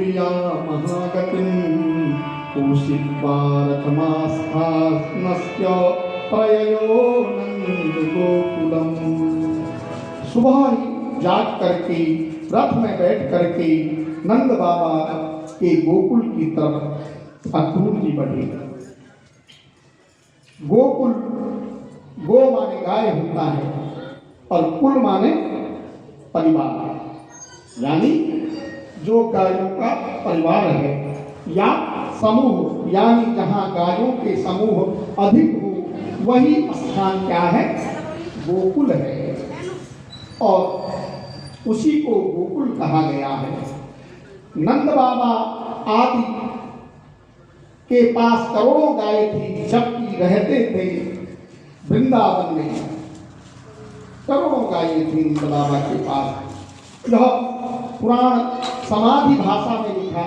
तुर्या महागतिं पूषित्वा रथमास्थानस्य प्रययो नंद गोकुलम। सुबह ही जाग करके रथ में बैठ करके नंद बाबा के गोकुल की तरफ अक्रूर जी बढ़े। गोकुल, गो माने गाय होता है और कुल माने परिवार, यानी जो गायों का परिवार है या समूह, यानी जहां गायों के समूह अधिक हो वही स्थान क्या है? गोकुल है। और उसी को गोकुल कहा गया है। नंद बाबा आदि के पास करोड़ों गाय थी, जबकि रहते थे वृंदावन में। करोड़ों गायें थी नंद बाबा के पास। यह पुराण समाधि भाषा में लिखा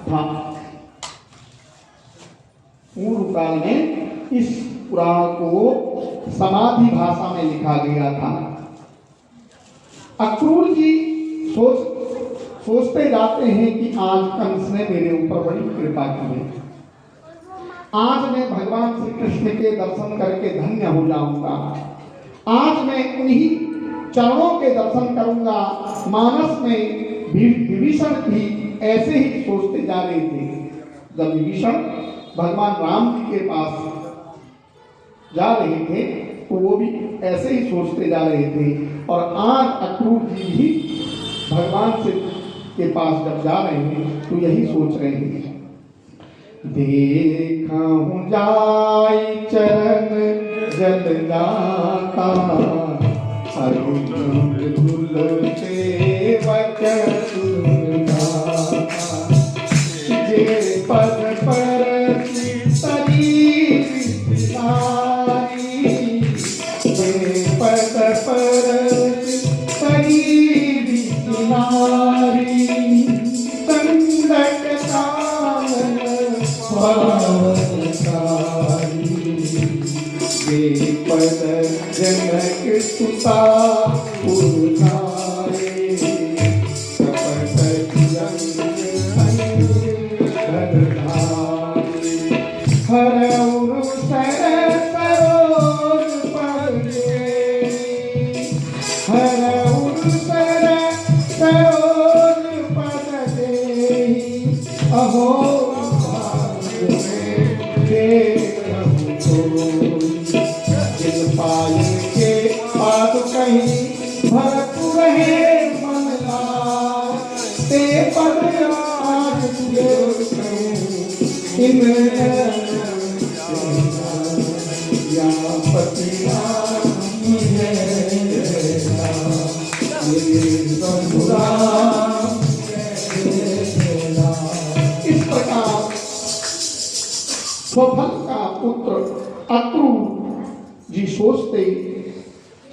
था। पूर्व काल में इस पुराण को समाधि भाषा में लिखा गया था। अक्रूर जी सोचते जाते हैं कि आज कंस ने मेरे ऊपर बड़ी कृपा की है। आज मैं भगवान श्री कृष्ण के दर्शन करके धन्य हो जाऊंगा। आज मैं उन्हीं चरणों के दर्शन करूंगा। मानस में विभीषण भी ऐसे ही सोचते जा रहे थे। जब विभीषण भगवान राम जी के पास जा रहे थे तो वो भी ऐसे ही सोचते जा रहे थे। और आज अक्रूर जी भी भगवान से के पास जब जा रहे हैं तो यही सोच रहे हैं। देखा हूँ जाई चरण जल जाता, अर्जुन धुल सेवक जे पद पर जनक सुता पुरखाए कपट हरउर सरोज पगे, हरउर सरोज पद देहि अहो भरपुर है मन ते पद आज इस प्रकार स्वफल का पुत्र अक्रूर जी सोचते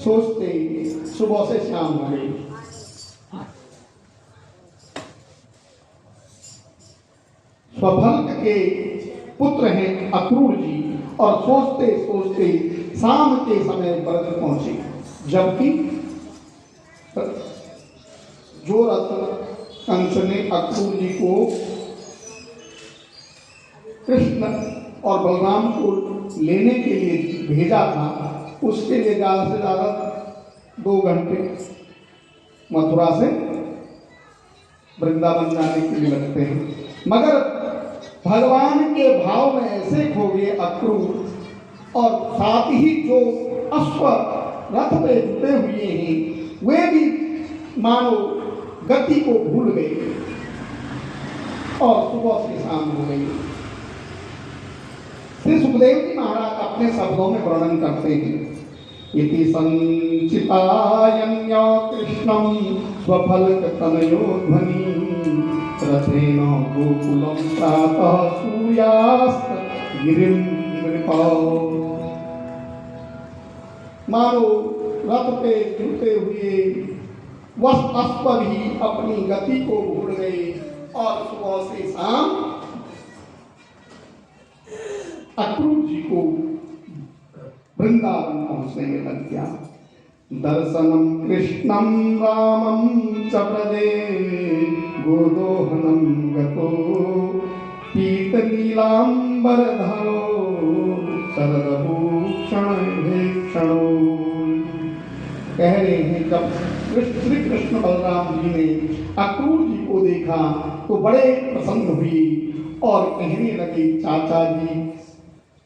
सोचते सुबह से शाम हो गई। स्वफल के पुत्र हैं अक्रूर जी और सोचते सोचते शाम के समय ब्रज पहुंचे। जबकि जो रथ कंस ने अक्रूर जी को कृष्ण और बलराम को लेने के लिए भेजा था, उसके लिए ज़्यादा से ज़्यादा 2 घंटे मथुरा से वृंदावन जाने के लिए लगते हैं। मगर भगवान के भाव में ऐसे खो गए अक्रूर, और साथ ही जो अश्व रथ पे जुटे हुए हैं वे भी मानो गति को भूल गए और सुबह से शाम हो गई। श्री सुखदेव जी महाराज अपने शब्दों में वर्णन करते हैं। इति संचितायन्यो कृष्णं स्वफलकतनयो ध्वनि रथेन गोकुलं प्रातः सूर्यास्त गिरिं नृपौ। मानो रथ पे जुटे हुए वह अश्व भी अपनी गति को भूल गए और सुबह से शाम अक्रूर जी को वृंदावन पहुंचने में लग गया। दर्शनम कृष्णम रामम च प्रदे गोदोहनम गति नीलांबर धरो शरदभूषण भीषणो। कह रहे हैं जब श्री कृष्ण बलराम जी ने अक्रूर जी को देखा तो बड़े प्रसन्न हुए और कहने लगे, चाचा जी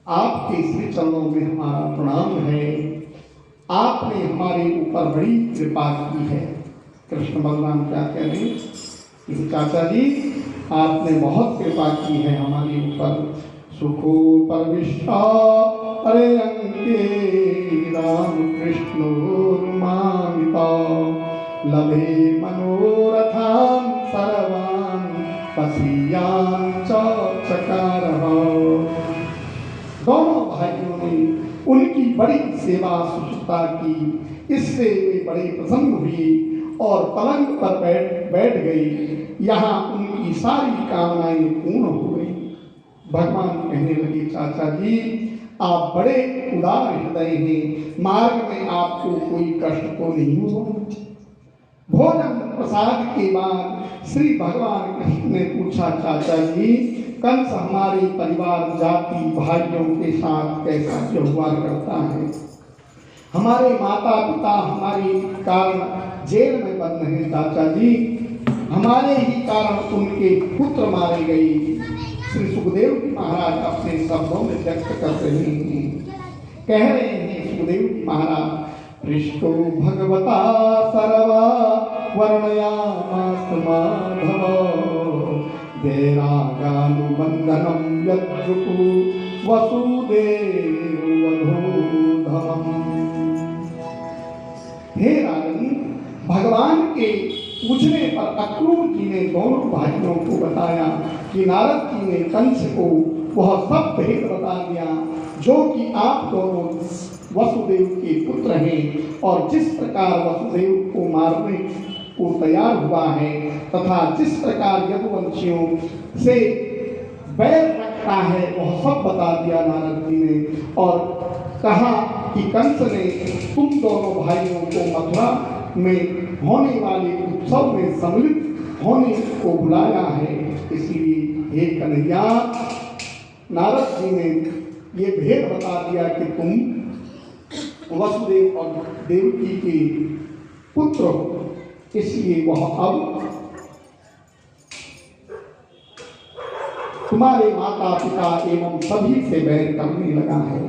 आपके श्री चरणों में हमारा प्रणाम है, आपने हमारे ऊपर बड़ी कृपा की है। कृष्ण बलराम क्या कह रहे हैं कि चाचा जी आपने बहुत कृपा की है हमारे ऊपर। सुखो परविष्टा अरे अंके राम कृष्ण मामिता लभे मनोरथान सर्वान पसीयान चकारः। दोनों भाइयों ने उनकी बड़ी सेवा शुश्रूषा की, इससे वे बड़े प्रसन्न हुए और पलंग पर बैठ गए। यहाँ उनकी सारी कामनाएं पूर्ण हो गई। भगवान कहने लगे, चाचा जी आप बड़े उदार हृदय हैं, मार्ग में आपको कोई कष्ट तो नहीं हुआ। भोजन प्रसाद के बाद श्री भगवान कृष्ण ने पूछा, चाचा जी कंस हमारे परिवार जाति भाइयों के साथ कैसा व्यवहार करता है? हमारे माता पिता हमारे कारण जेल में बंद हैं चाचा जी, हमारे ही कारण उनके पुत्र मारे गए। श्री सुखदेव जी महाराज अपने शब्दों में व्यक्त कर रहे हैं, कह रहे हैं सुखदेव जी महाराज, पृष्ठो भगवता सर्वा वर्णयामास माधव वैरागानुबंधनम यद्रुपु वसुदेव वधूधमम्। हे राजन, भगवान के पूछने पर अक्रूर जी ने दोनों भाइयों को बताया कि नारद जी ने कंस को वह सब भेद बता दिया जो कि आप दोनों वसुदेव के पुत्र हैं और जिस प्रकार वसुदेव को मारने को तैयार हुआ है तथा जिस प्रकार यदुवंशियों से बैर रखता है वह सब बता दिया नारद जी ने। और कहा कि कंस ने तुम दोनों भाइयों को मथुरा में होने वाले उत्सव में सम्मिलित होने को बुलाया है, इसलिए हे कन्हैया नारद जी ने ये भेद बता दिया कि तुम वसुदेव और देवकी के पुत्र हो, इसलिए वह अब तुम्हारे माता पिता एवं सभी से बैर करने लगा है,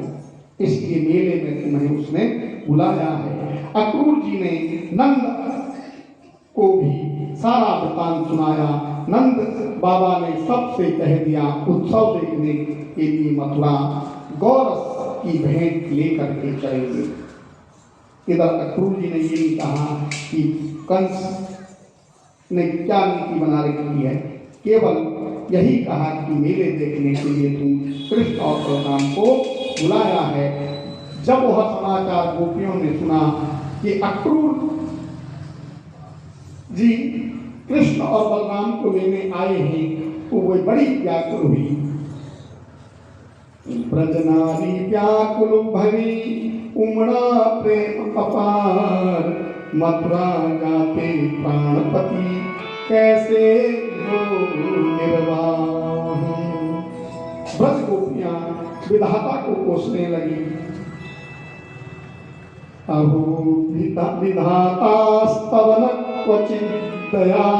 इसलिए मेले में तुम्हें उसने बुलाया है। अक्रूर जी ने नंद को भी सारा वृतांत सुनाया। नंद बाबा ने सबसे कह दिया उत्सव देखने के लिए मथुरा गौरस की भेंट लेकर के चलेंगे। इधर अक्रूर जी ने ये भी कहा कि कंस ने क्या नीति बना रखी है, केवल यही कहा कि मेले देखने के लिए तुम कृष्ण और बलराम को बुलाया है। जब वह समाचार गोपियों ने सुना कि अक्रूर जी कृष्ण और बलराम को लेने आए हैं तो वे बड़ी व्याकुल हुई। ब्रजनारी व्याकुल भरी उमड़ा प्रेम अपार, मथुरा जाते प्राणपति कैसे निर्वाह। ब्रज गोपियां विधाता को कोसने लगी, अहो विधाता स्तवन क्वचित् दया,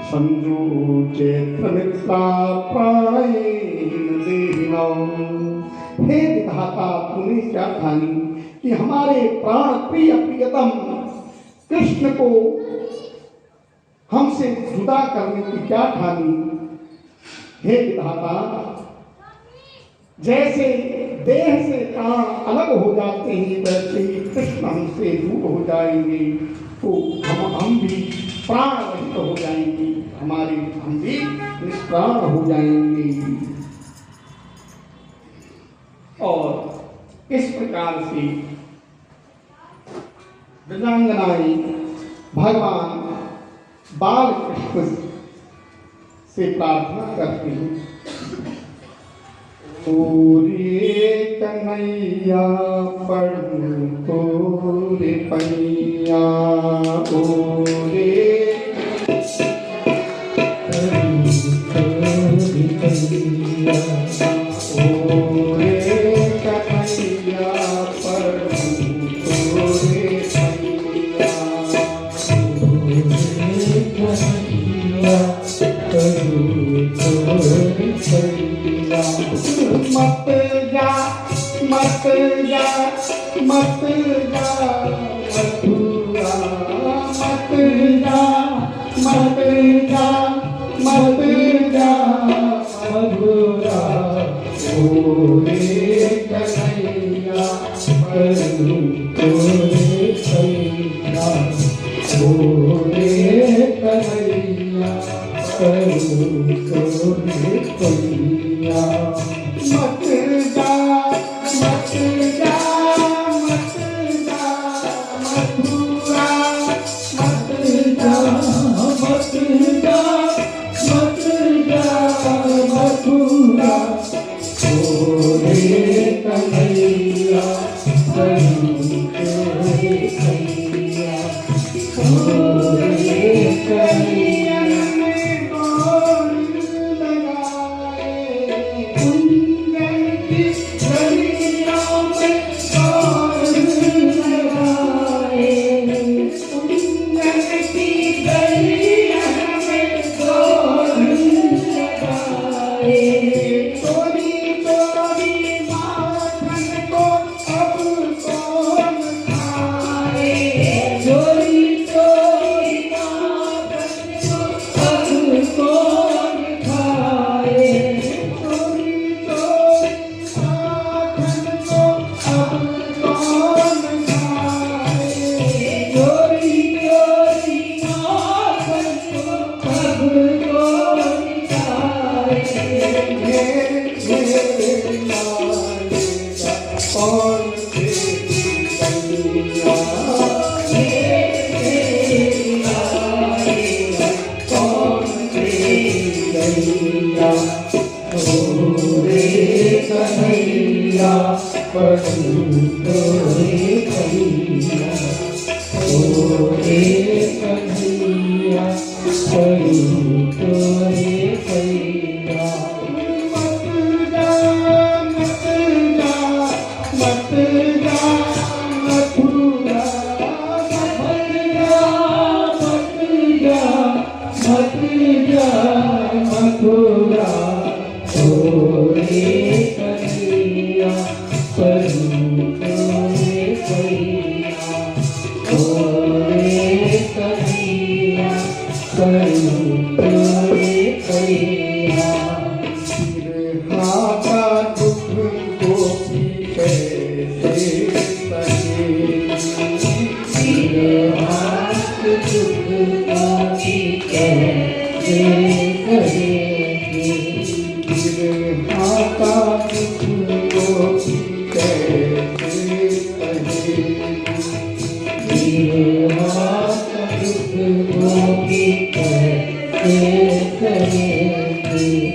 संजो चैत्र मित्रा प्राणेन देहिनौ। हे विधाता तूने क्या ठानी कि हमारे प्राण प्रिय प्रियतम कृष्ण को हमसे जुदा करने की क्या ठानी। हे विधाता जैसे देह से प्राण अलग हो जाते हैं वैसे ही कृष्ण हमसे दूर हो जाएंगे तो हम भी प्राण रहित हो जाएंगे, हम भी निष्प्राण हो जाएंगे। और इस प्रकार से ब्रजांगनाएं भगवान बाल कृष्ण से प्रार्थना करते हैं, ओरे कन्हैया पढ़ू तोरे पैया, ओरे मत जा मत जा मत जा मथुरा मत जा मत जा मत जा मथुरा ओरे कन्हैया करूं तोरे सैया ओरे कन्हैया करूं तोरे सैया मत जा मत जा मत जा मथुरा मत जा मत जा मत जा मथुरा ओरे कन्हैया करूं तोरे सैया ओरे कन्हैया कन्हैया करूं तोरे सैया ओरे कन्हैया करूं तोरे सैया मत जा मत जा मत जा मथुरा मत जा मत जा मत जा मथुरा ओरे कन्हैया करूं तोरे सैया ओरे कन्हैया करूं तोरे सैया हाथा दुख को कैसे सहे हाथ दुख को कैसे सहे माता तुमको कैसे कहे माता तुमको कैसे कहे